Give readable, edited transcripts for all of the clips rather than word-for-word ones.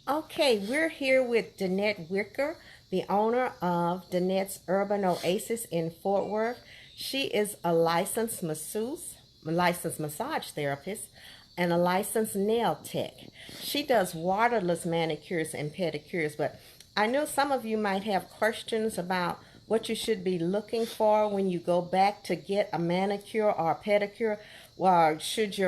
Okay, we're here with Danette Wicker, the owner of Danette's Urban Oasis in Fort Worth. She is a licensed masseuse, a licensed massage therapist, and a licensed nail tech. She does waterless manicures and pedicures, but I know some of you might have questions about what you should be looking for when you go back to get a manicure or a pedicure. Well, should you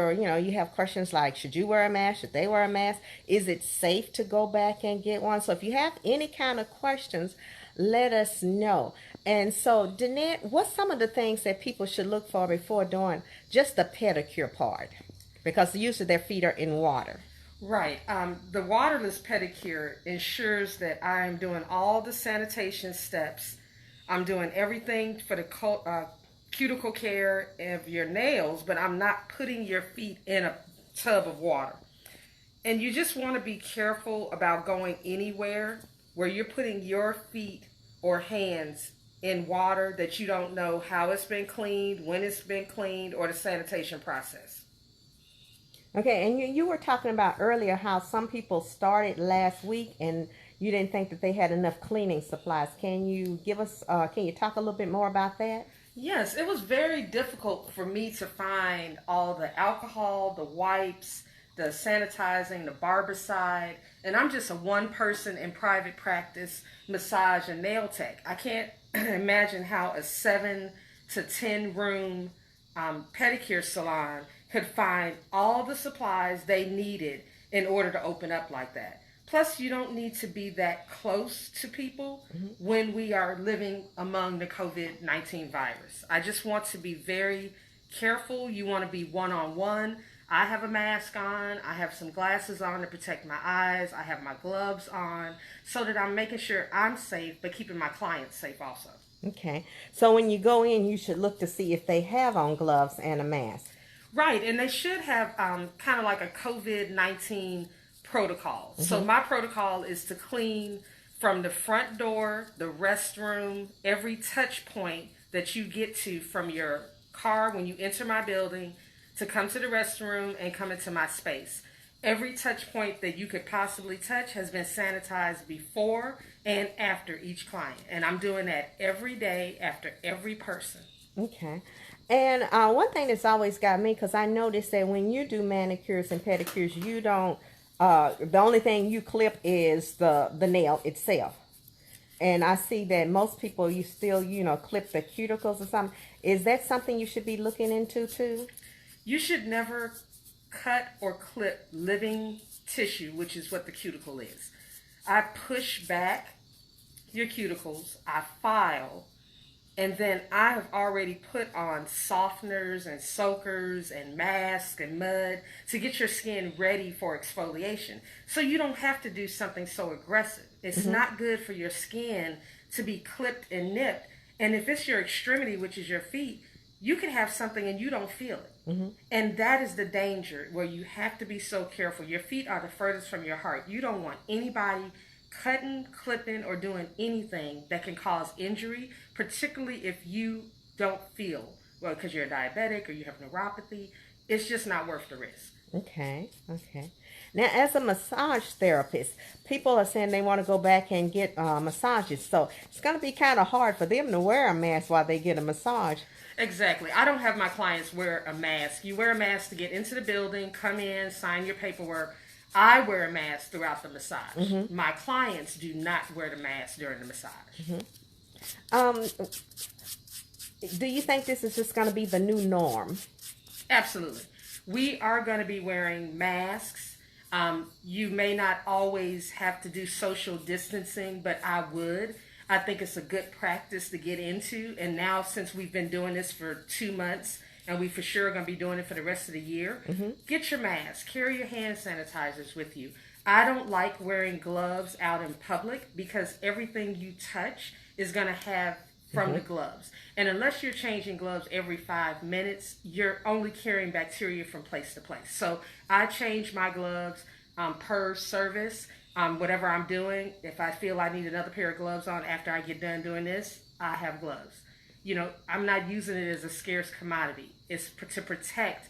have questions like, should you wear a mask? Should they wear a mask? Is it safe to go back and get one? So if you have any kind of questions, let us know. And so, Danette, what's some of the things that people should look for before doing just the pedicure part? Because usually their feet are in water. Right. The waterless pedicure ensures that I'm doing all the sanitation steps. I'm doing everything for the cuticle care of your nails, but I'm not putting your feet in a tub of water. And you just want to be careful about going anywhere where you're putting your feet or hands in water that you don't know how it's been cleaned, when it's been cleaned, or the sanitation process. Okay, and you were talking about earlier how some people started last week and you didn't think that they had enough cleaning supplies. Can you talk a little bit more about that? Yes, it was very difficult for me to find all the alcohol, the wipes, the sanitizing, the barbicide, and I'm just a one person in private practice massage and nail tech. I can't imagine how a 7 to 10 room pedicure salon could find all the supplies they needed in order to open up like that. Plus, you don't need to be that close to people when we are living among the COVID-19 virus. I just want to be very careful. You want to be one on one. I have a mask on. I have some glasses on to protect my eyes. I have my gloves on so that I'm making sure I'm safe, but keeping my clients safe also. Okay, so when you go in, you should look to see if they have on gloves and a mask. Right, and they should have kind of like a COVID-19 protocol. So my protocol is to clean from the front door, the restroom, every touch point that you get to from your car when you enter my building to come to the restroom and come into my space. Every touch point that you could possibly touch has been sanitized before and after each client. And I'm doing that every day after every person. Okay. And one thing that's always got me, because I noticed that when you do manicures and pedicures, you don't, the only thing you clip is the nail itself. And I see that most people, you still, clip the cuticles or something. Is that something you should be looking into too? You should never cut or clip living tissue, which is what the cuticle is. I push back your cuticles, I file, and then I have already put on softeners and soakers and masks and mud to get your skin ready for exfoliation. So you don't have to do something so aggressive. It's not good for your skin to be clipped and nipped. And if it's your extremity, which is your feet, you can have something and you don't feel it. And that is the danger where you have to be so careful. Your feet are the furthest from your heart. You don't want anybody cutting, clipping, or doing anything that can cause injury, particularly if you don't feel well because you're a diabetic or you have neuropathy. It's just not worth the risk. Okay, okay. Now, as a massage therapist, people are saying they want to go back and get massages. So it's going to be kind of hard for them to wear a mask while they get a massage. Exactly. I don't have my clients wear a mask. You wear a mask to get into the building, come in, sign your paperwork. I wear a mask throughout the massage. My clients do not wear the mask during the massage. Um, do you think this is just going to be the new norm? Absolutely. We are going to be wearing masks. You may not always have to do social distancing, but I would. I think it's a good practice to get into. And now, since we've been doing this for 2 months, and we for sure are going to be doing it for the rest of the year, get your mask, carry your hand sanitizers with you. I don't like wearing gloves out in public because everything you touch is going to have from the gloves. And unless you're changing gloves every 5 minutes, you're only carrying bacteria from place to place. So I change my gloves per service. Whatever I'm doing, if I feel I need another pair of gloves on after I get done doing this, I have gloves. I'm not using it as a scarce commodity. It's to protect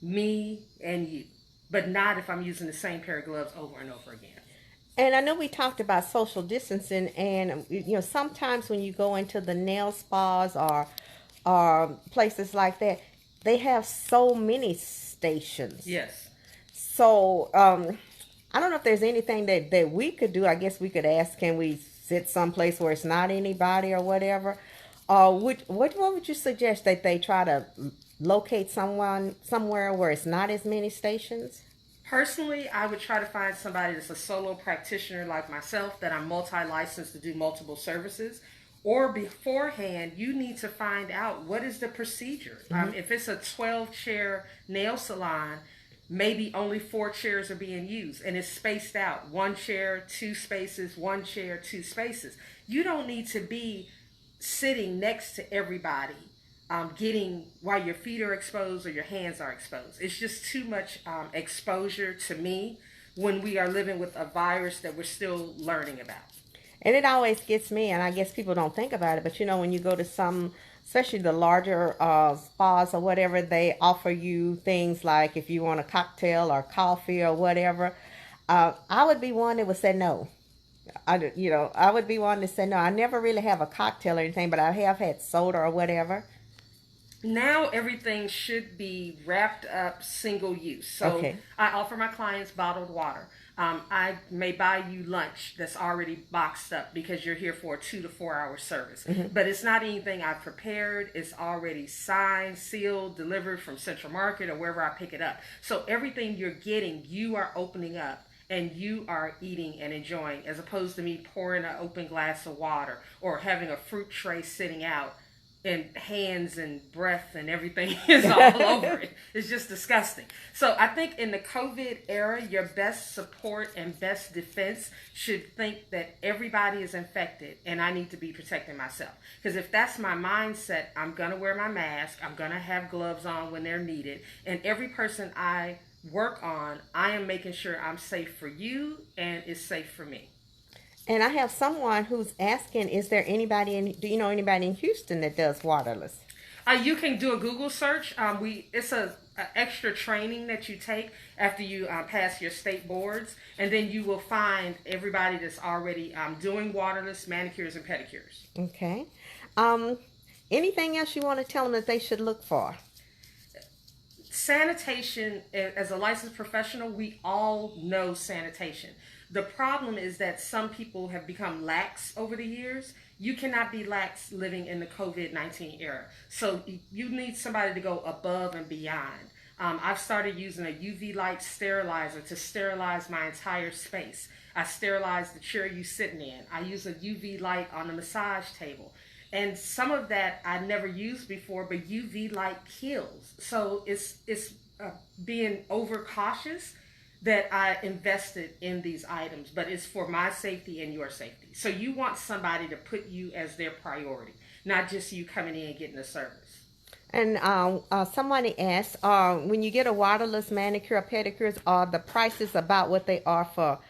me and you, but not if I'm using the same pair of gloves over and over again. And I know we talked about social distancing, and sometimes when you go into the nail spas or places like that, they have so many stations. Yes. So I don't know if there's anything that we could do. I guess we could ask, can we sit someplace where it's not anybody or whatever? What would you suggest that they try to locate someone somewhere where it's not as many stations? Personally, I would try to find somebody that's a solo practitioner like myself, that I'm multi-licensed to do multiple services. Or beforehand, you need to find out what is the procedure. If it's a 12-chair nail salon, maybe only 4 chairs are being used and it's spaced out. 1 chair, 2 spaces, 1 chair, 2 spaces. You don't need to be sitting next to everybody, getting while your feet are exposed or your hands are exposed. It's just too much exposure to me when we are living with a virus that we're still learning about. And it always gets me, and I guess people don't think about it, but when you go to some, especially the larger spas or whatever, they offer you things like if you want a cocktail or coffee or whatever. I would be one that would say no. I would be one to say no. I never really have a cocktail or anything, but I have had soda or whatever. Now everything should be wrapped up, single use. So okay. I offer my clients bottled water. I may buy you lunch that's already boxed up because you're here for a 2 to 4 hour service. Mm-hmm. But it's not anything I've prepared. It's already signed, sealed, delivered from Central Market or wherever I pick it up. So everything you're getting, you are opening up and you are eating and enjoying, as opposed to me pouring an open glass of water or having a fruit tray sitting out and hands and breath and everything is all over it. It's just disgusting. So I think in the COVID era, your best support and best defense should think that everybody is infected and I need to be protecting myself. Because if that's my mindset, I'm going to wear my mask. I'm going to have gloves on when they're needed. And every person I work on, I am making sure I'm safe for you and it's safe for me. And I have someone who's asking, do you know anybody in Houston that does waterless? You can do a Google search. It's a extra training that you take after you pass your state boards, and then you will find everybody that's already doing waterless manicures and pedicures. Okay. Anything else you want to tell them that they should look for? Sanitation, as a licensed professional, we all know sanitation. The problem is that some people have become lax over the years. You cannot be lax living in the COVID-19 era. So you need somebody to go above and beyond. I've started using a UV light sterilizer to sterilize my entire space. I sterilize the chair you're sitting in. I use a UV light on the massage table. And some of that I never used before, but UV light kills. So it's being overcautious that I invested in these items, but it's for my safety and your safety. So you want somebody to put you as their priority, not just you coming in and getting a service. And somebody asked, when you get a waterless manicure or pedicures, are the prices about what they are for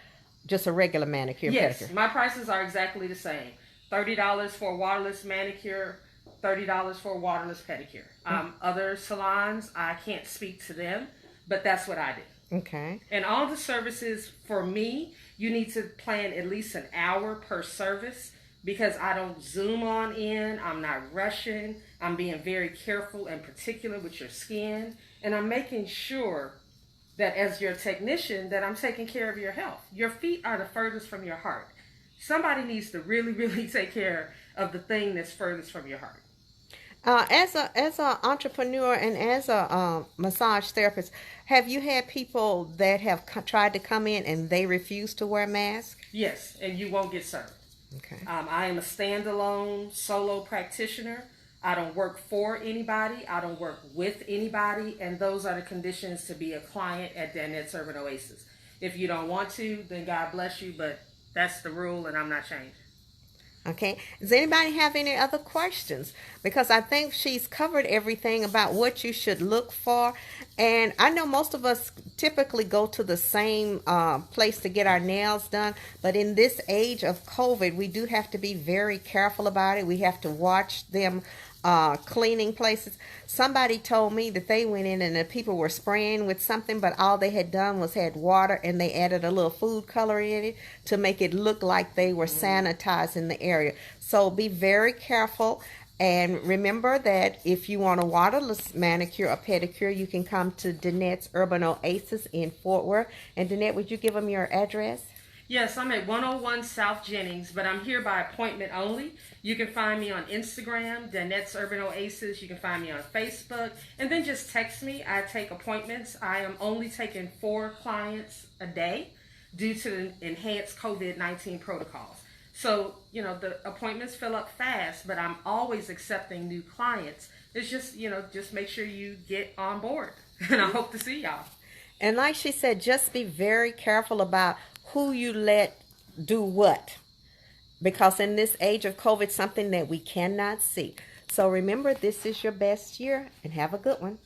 just a regular manicure? Yes, pedicure? My prices are exactly the same. $30 for a waterless manicure, $30 for a waterless pedicure. Other salons, I can't speak to them, but that's what I do. Okay. And all the services, for me, you need to plan at least an hour per service because I don't zoom on in. I'm not rushing. I'm being very careful and particular with your skin. And I'm making sure that as your technician, that I'm taking care of your health. Your feet are the furthest from your heart. Somebody needs to really, really take care of the thing that's furthest from your heart. As an entrepreneur and as a massage therapist, have you had people that have tried to come in and they refuse to wear masks? Yes, and you won't get served. Okay. I am a standalone solo practitioner. I don't work for anybody. I don't work with anybody, and those are the conditions to be a client at Danette's Urban Oasis. If you don't want to, then God bless you, but that's the rule, and I'm not changing. Okay. Does anybody have any other questions? Because I think she's covered everything about what you should look for. And I know most of us typically go to the same place to get our nails done. But in this age of COVID, we do have to be very careful about it. We have to watch them cleaning places. Somebody told me that they went in and the people were spraying with something, but all they had done was had water and they added a little food color in it to make it look like they were sanitizing the area. So be very careful. And remember that if you want a waterless manicure or pedicure, you can come to Danette's Urban Oasis in Fort Worth. And Danette, would you give them your address? Yes, I'm at 101 South Jennings, but I'm here by appointment only. You can find me on Instagram, Danette's Urban Oasis. You can find me on Facebook. And then just text me. I take appointments. I am only taking 4 clients a day due to the enhanced COVID-19 protocols. So, you know, the appointments fill up fast, but I'm always accepting new clients. It's just, you know, just make sure you get on board. And I hope to see y'all. And like she said, just be very careful about who you let do what. Because in this age of COVID, something that we cannot see. So remember, this is your best year, and have a good one.